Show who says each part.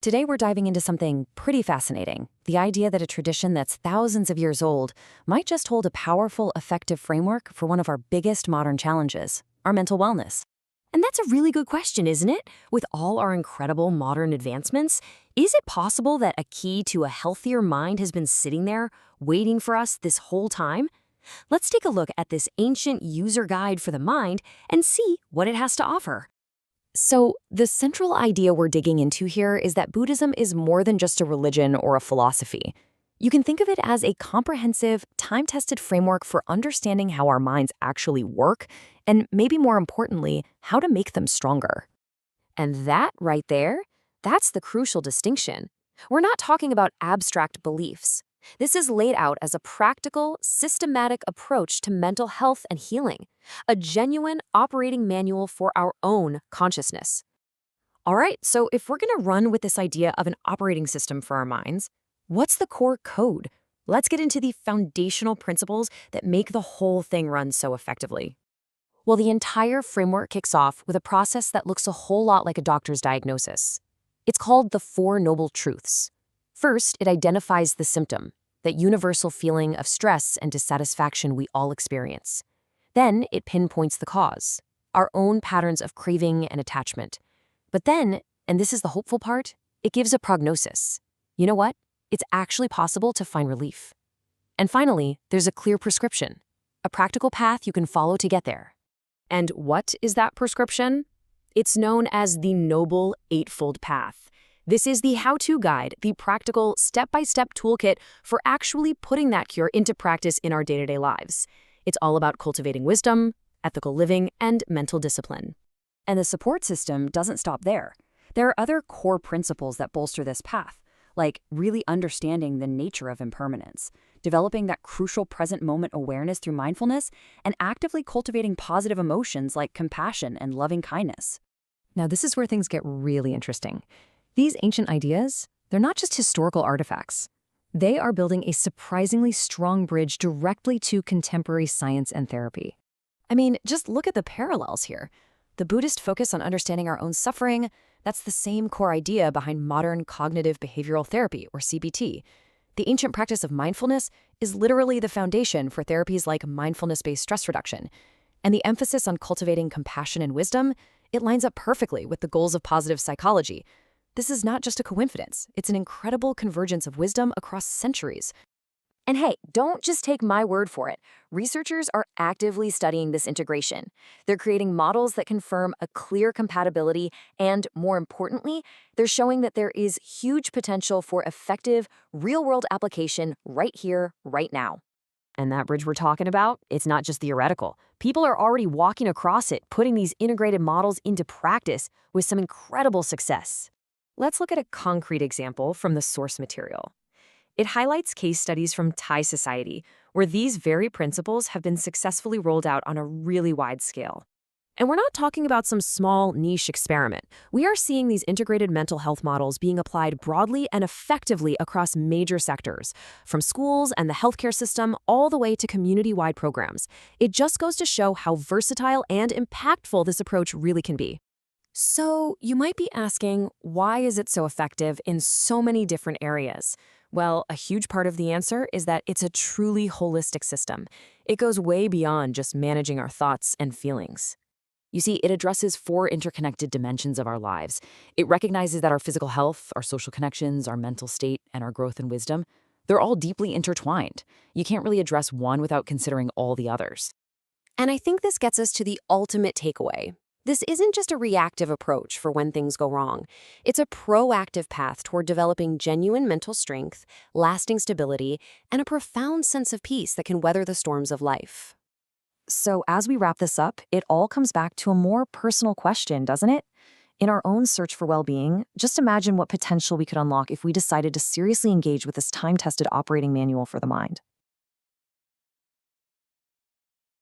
Speaker 1: Today we're diving into something pretty fascinating, the idea that a tradition that's thousands of years old might just hold a powerful, effective framework for one of our biggest modern challenges, our mental wellness.
Speaker 2: And that's a really good question, isn't it? With all our incredible modern advancements, is it possible that a key to a healthier mind has been sitting there, waiting for us this whole time? Let's take a look at this ancient user guide for the mind and see what it has to offer.
Speaker 1: So, the central idea we're digging into here is that Buddhism is more than just a religion or a philosophy. You can think of it as a comprehensive, time-tested framework for understanding how our minds actually work, and maybe more importantly, how to make them stronger.
Speaker 2: And that right there, that's the crucial distinction. We're not talking about abstract beliefs. This is laid out as a practical, systematic approach to mental health and healing, a genuine operating manual for our own consciousness. All right, so if we're going to run with this idea of an operating system for our minds, what's the core code? Let's get into the foundational principles that make the whole thing run so effectively. Well, the entire framework kicks off with a process that looks a whole lot like a doctor's diagnosis. It's called the Four Noble Truths. First, it identifies the symptom, that universal feeling of stress and dissatisfaction we all experience. Then, it pinpoints the cause, our own patterns of craving and attachment. But then, and this is the hopeful part, it gives a prognosis. You know what? It's actually possible to find relief. And finally, there's a clear prescription, a practical path you can follow to get there. And what is that prescription? It's known as the Noble Eightfold Path. This is the how-to guide, the practical, step-by-step toolkit for actually putting that cure into practice in our day-to-day lives. It's all about cultivating wisdom, ethical living, and mental discipline.
Speaker 1: And the support system doesn't stop there. There are other core principles that bolster this path, like really understanding the nature of impermanence, developing that crucial present moment awareness through mindfulness, and actively cultivating positive emotions like compassion and loving kindness. Now, this is where things get really interesting. These ancient ideas, they're not just historical artifacts. They are building a surprisingly strong bridge directly to contemporary science and therapy. I mean, just look at the parallels here. The Buddhist focus on understanding our own suffering, that's the same core idea behind modern cognitive behavioral therapy, or CBT. The ancient practice of mindfulness is literally the foundation for therapies like mindfulness-based stress reduction. And the emphasis on cultivating compassion and wisdom, it lines up perfectly with the goals of positive psychology. This is not just a coincidence. It's an incredible convergence of wisdom across centuries. And hey, don't just take my word for it. Researchers are actively studying this integration. They're creating models that confirm a clear compatibility, and more importantly, they're showing that there is huge potential for effective, real-world application right here, right now. And that bridge we're talking about, it's not just theoretical. People are already walking across it, putting these integrated models into practice with some incredible success. Let's look at a concrete example from the source material. It highlights case studies from Thai society, where these very principles have been successfully rolled out on a really wide scale. And we're not talking about some small niche experiment. We are seeing these integrated mental health models being applied broadly and effectively across major sectors, from schools and the healthcare system all the way to community-wide programs. It just goes to show how versatile and impactful this approach really can be. So you might be asking, why is it so effective in so many different areas? Well, a huge part of the answer is that it's a truly holistic system. It goes way beyond just managing our thoughts and feelings. You see, it addresses four interconnected dimensions of our lives. It recognizes that our physical health, our social connections, our mental state, and our growth and wisdom, they're all deeply intertwined. You can't really address one without considering all the others.
Speaker 2: And I think this gets us to the ultimate takeaway. This isn't just a reactive approach for when things go wrong. It's a proactive path toward developing genuine mental strength, lasting stability, and a profound sense of peace that can weather the storms of life.
Speaker 1: So as we wrap this up, it all comes back to a more personal question, doesn't it? In our own search for well-being, just imagine what potential we could unlock if we decided to seriously engage with this time-tested operating manual for the mind.